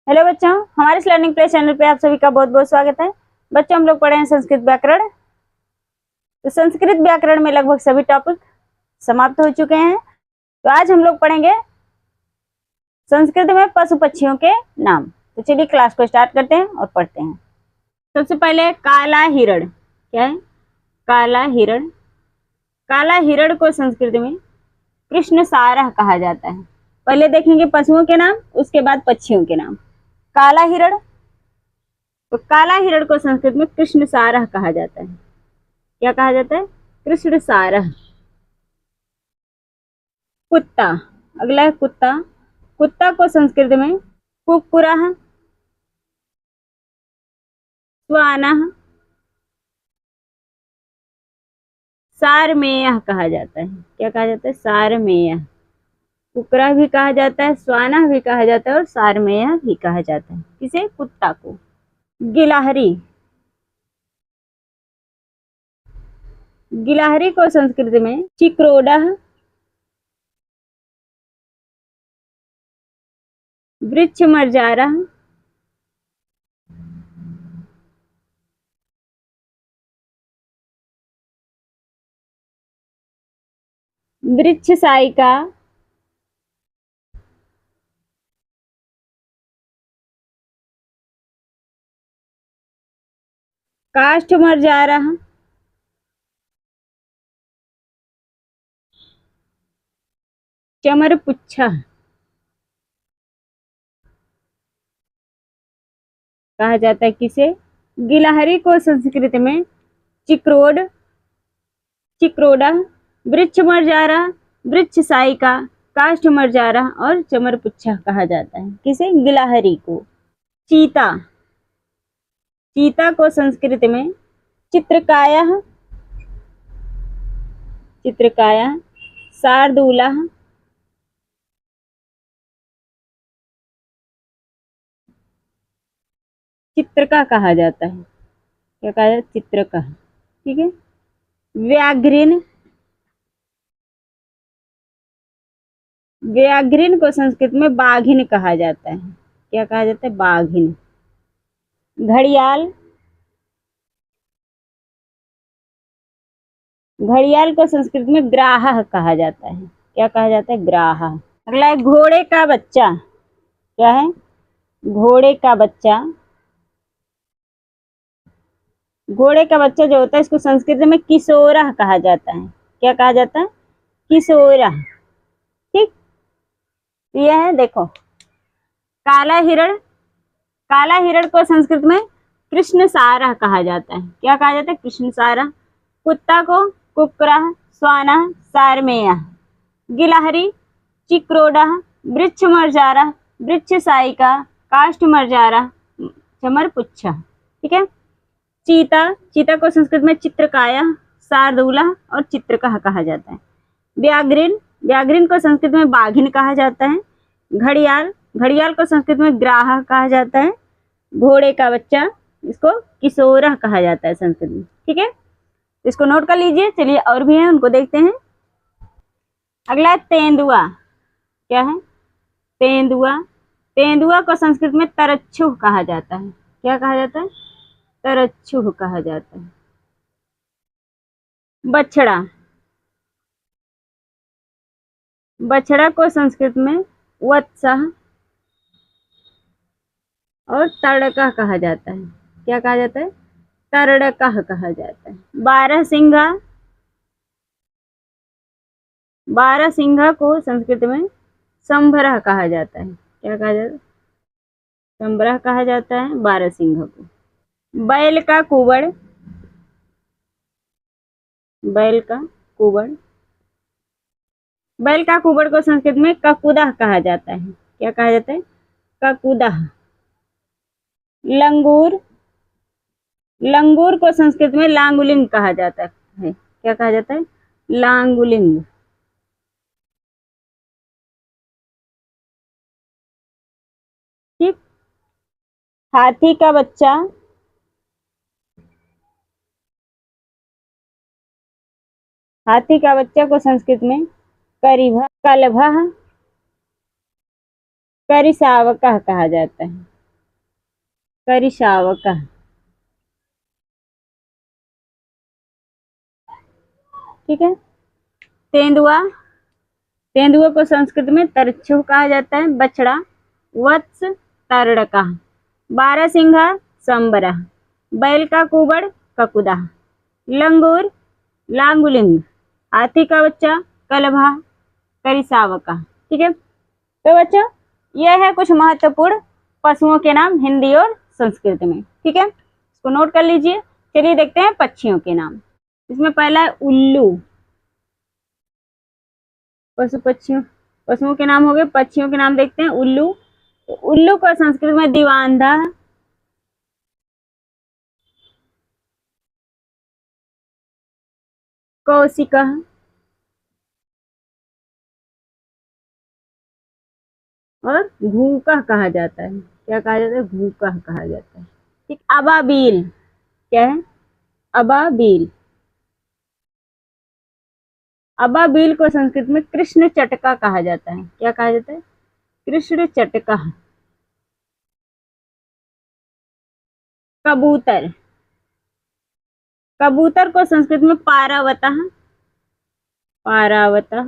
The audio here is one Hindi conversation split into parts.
हेलो बच्चों, हमारे इस लर्निंग प्ले चैनल पे आप सभी का बहुत बहुत स्वागत है। बच्चों, हम लोग पढ़े हैं संस्कृत व्याकरण। तो संस्कृत व्याकरण में लगभग सभी टॉपिक समाप्त हो चुके हैं। तो आज हम लोग पढ़ेंगे संस्कृत में पशु पक्षियों के नाम। तो चलिए क्लास को स्टार्ट करते हैं और पढ़ते हैं। सबसे पहले काला हिरण। क्या है? काला हिरण। काला हिरण को संस्कृत में कृष्ण सारः कहा जाता है। पहले देखेंगे पशुओं के नाम, उसके बाद पक्षियों के नाम। काला हिरण, तो काला हिरण को संस्कृत में कृष्ण सारः कहा जाता है। क्या कहा जाता है? कृष्ण सारः। कुत्ता, अगला है कुत्ता। कुत्ता को संस्कृत में कुक्कुरः, श्वानः, सारमेयः कहा जाता है। क्या कहा जाता है? सारमेयः। कुक्कुरा भी कहा जाता है, श्वानः भी कहा जाता है और सारमेयः भी कहा जाता है। किसे? कुत्ता को। गिलहरी। गिलहरी को संस्कृत में चिक्रोडः, वृक्षमर्जारः, वृक्षसायिका, काष्ठमर्जारः, चमरपुच्छः कहा जाता है। किसे? गिलहरी को संस्कृत में चिक्रोड, चिक्रोडा, वृक्षमर्जारा, वृक्षसायिका, काष्ठमर्जारा और चमरपुच्छा कहा जाता है। किसे? गिलहरी को। चीता। चीता को संस्कृत में चित्रकाया, चित्रकाया, शार्दूला, चित्रका कहा जाता है। क्या कहा जाता है? चित्रका। ठीक है। व्याघ्रिन। व्याघ्रिन को संस्कृत में बाघिन कहा जाता है। क्या कहा जाता है? बाघिन। घड़ियाल। घड़ियाल को संस्कृत में ग्राह कहा जाता है। क्या कहा जाता है? ग्राह। अगला है घोड़े का बच्चा। क्या है? घोड़े का बच्चा। घोड़े का बच्चा जो होता है इसको संस्कृत में किशोरः कहा जाता है। क्या कहा जाता है? किशोरः। ठीक। यह है, देखो, काला हिरण। काला हिरण को संस्कृत में कृष्ण सारः कहा जाता है। क्या कहा जाता है? कृष्ण सारः। कुत्ता को कुक्कुरः, श्वानः, सारमेयः। गिलहरी चिक्रोडः, वृक्षमर्जारः, वृक्षसायिका, काष्ठमर्जारः, चमरपुच्छः। ठीक है। चीता। चीता को संस्कृत में चित्रकाया, शार्दूला और चित्रकः कहा जाता है। व्याघ्रिन। व्याघ्रिन को संस्कृत में बाघिन कहा जाता है। घड़ियाल। घड़ियाल को संस्कृत में ग्राह कहा जाता है। घोड़े का बच्चा, इसको किशोरः कहा जाता है संस्कृत में। ठीक है, इसको नोट कर लीजिए। चलिए और भी हैं, उनको देखते हैं। अगला है तेंदुआ। क्या है? तेंदुआ। तेंदुआ को संस्कृत में तरच्छुः कहा जाता है। क्या कहा जाता है? तरच्छुः कहा जाता है। बछड़ा। बछड़ा को संस्कृत में वत्सः और तड़का कहा जाता है। क्या कहा जाता है? तड़का कहा जाता है। बारहसिंघा। बारहसिंघा को संस्कृत में संभरः कहा जाता है। क्या कहा जाता है? संभरः कहा जाता है बारहसिंघा को। बैल का कुबड़। बैल का कुबड़। बैल का कुबड़ को संस्कृत में ककुदः कहा जाता है। क्या कहा जाता है? ककुदः। लंगूर। लंगूर को संस्कृत में लांगुलिंग कहा जाता है। क्या कहा जाता है? लांगुलिंग। ठीक। हाथी का बच्चा। हाथी का बच्चा को संस्कृत में करिभः, कलभः, करिशावकः कहा जाता है। करिशावक। ठीक है। तेंदुआ, तेंदुआ को संस्कृत में तरच्छुह कहा जाता है। बछड़ा वत्स तरड़का। बारहसिंघा संबरा। बैल का कुबड़ ककुदा। लंगूर लांगुलिंग। हाथी का बच्चा कलभा करिसावका। ठीक है। तो बच्चों यह है कुछ महत्वपूर्ण पशुओं के नाम हिंदी और संस्कृत में। ठीक है, इसको नोट कर लीजिए। चलिए देखते हैं पक्षियों के नाम। इसमें पहला है उल्लू। पशुओं के नाम हो गए। पक्षियों के नाम देखते हैं। उल्लू, तो उल्लू को संस्कृत में दीवानधा, कौशिका और घूका कहा जाता है। क्या कहा जाता है? घूका कहा जाता है। ठीक। अबाबील, क्या है? अबाबील। अबाबील को संस्कृत में कृष्ण चटका कहा जाता है। क्या कहा जाता है? कृष्ण चटका। कबूतर, कबूतर को संस्कृत में पारावता, पारावता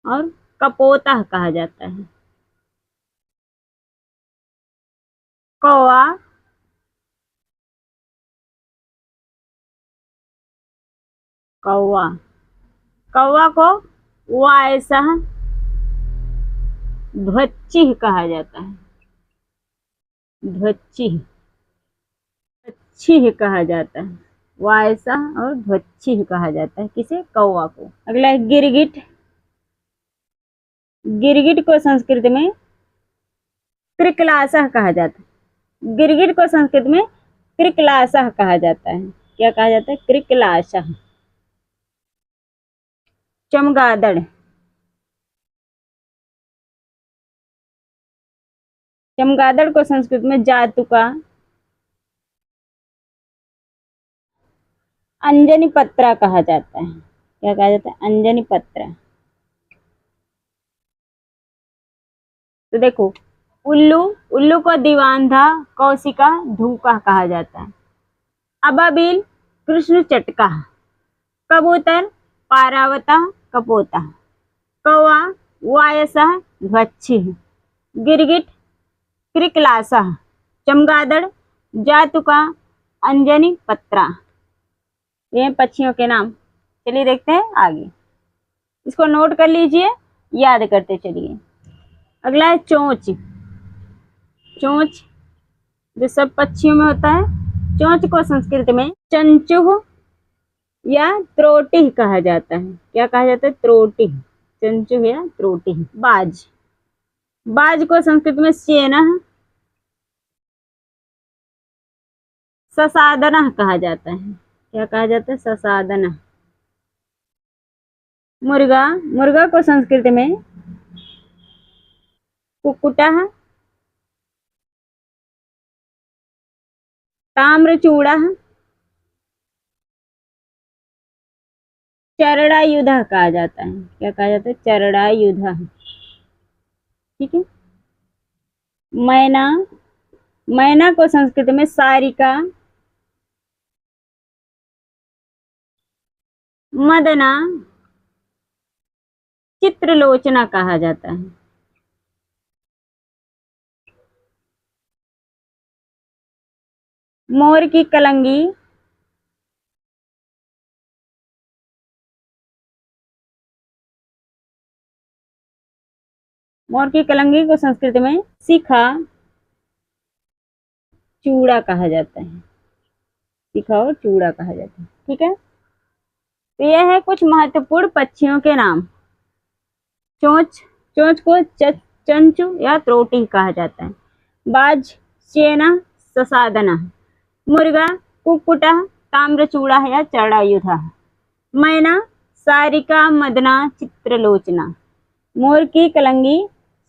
और कपोता कहा जाता है। कौवा, कौवा, कौवा को वायसा ध्वच्ची कहा जाता है। ध्वच्ची, ध्वच्ची कहा जाता है। वायसा और ध्वच्ची कहा जाता है किसे? कौवा को। अगला है गिरगिट। गिरगिट को संस्कृत में कृकलासह कहा जाता है। गिरगिट को संस्कृत में कृकलासह कहा जाता है। क्या कहा जाता है? कृकलासह। चमगादड़, चमगादड़ को संस्कृत में जातुका, अंजनी पत्रा कहा जाता है। क्या कहा जाता है? अंजनी पत्रा। तो देखो, उल्लू, उल्लू को दीवानधा, कौशिका, धूका कहा जाता है। अबाबील कृष्ण चटका। कबूतर पारावता कपोता। कौवा वायसा ध्वच्छी। गिरगिट कृकलासा। चमगादड़ जातुका, अंजनी पत्रा। ये पक्षियों के नाम। चलिए देखते हैं आगे। इसको नोट कर लीजिए, याद करते चलिए। अगला है चोंच। चोंच जो सब पक्षियों में होता है। चोंच को संस्कृत में चंचुह या त्रोटी कहा जाता है। क्या कहा जाता है? त्रोटी। चंचुह या त्रोटी। बाज, बाज को संस्कृत में सेना ससादना कहा जाता है। क्या कहा जाता है? ससादना। मुर्गा, मुर्गा को संस्कृत में कुक्कुटा, ताम्रचूड़ा, चरड़ायुधा कहा जाता है। क्या कहा जाता है? चरड़ायुधा। ठीक है। मैना, मैना को संस्कृत में सारिका, मदना, चित्रलोचना कहा जाता है। मोर की कलंगी, मोर की कलंगी को संस्कृत में शिखा चूड़ा कहा जाता है। शिखा और चूड़ा कहा जाता है। ठीक है। तो यह है कुछ महत्वपूर्ण पक्षियों के नाम। चोंच, चोंच को चंचू या त्रोटी कहा जाता है। बाज चेना ससादना। मुर्गा कुक्कुटा, ताम्रचूड़ा या चरड़ायुधा। मैना सारिका, मदना, चित्रलोचना। मोर की कलंगी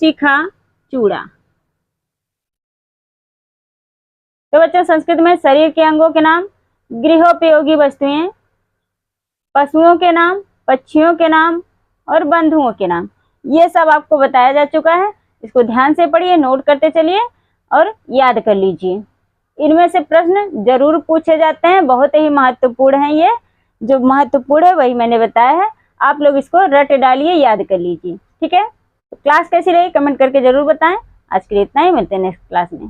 शिखा चूड़ा। तो बच्चों संस्कृत में शरीर के अंगों के नाम, गृहोपयोगी वस्तुएं, पशुओं के नाम, पक्षियों के नाम और बंधुओं के नाम, ये सब आपको बताया जा चुका है। इसको ध्यान से पढ़िए, नोट करते चलिए और याद कर लीजिए। इनमें से प्रश्न जरूर पूछे जाते हैं, बहुत ही महत्वपूर्ण है। ये जो महत्वपूर्ण है वही मैंने बताया है, आप लोग इसको रट डालिए, याद कर लीजिए। ठीक है, तो क्लास कैसी रही कमेंट करके जरूर बताएं। आज के लिए इतना ही, मिलते हैं नेक्स्ट क्लास में।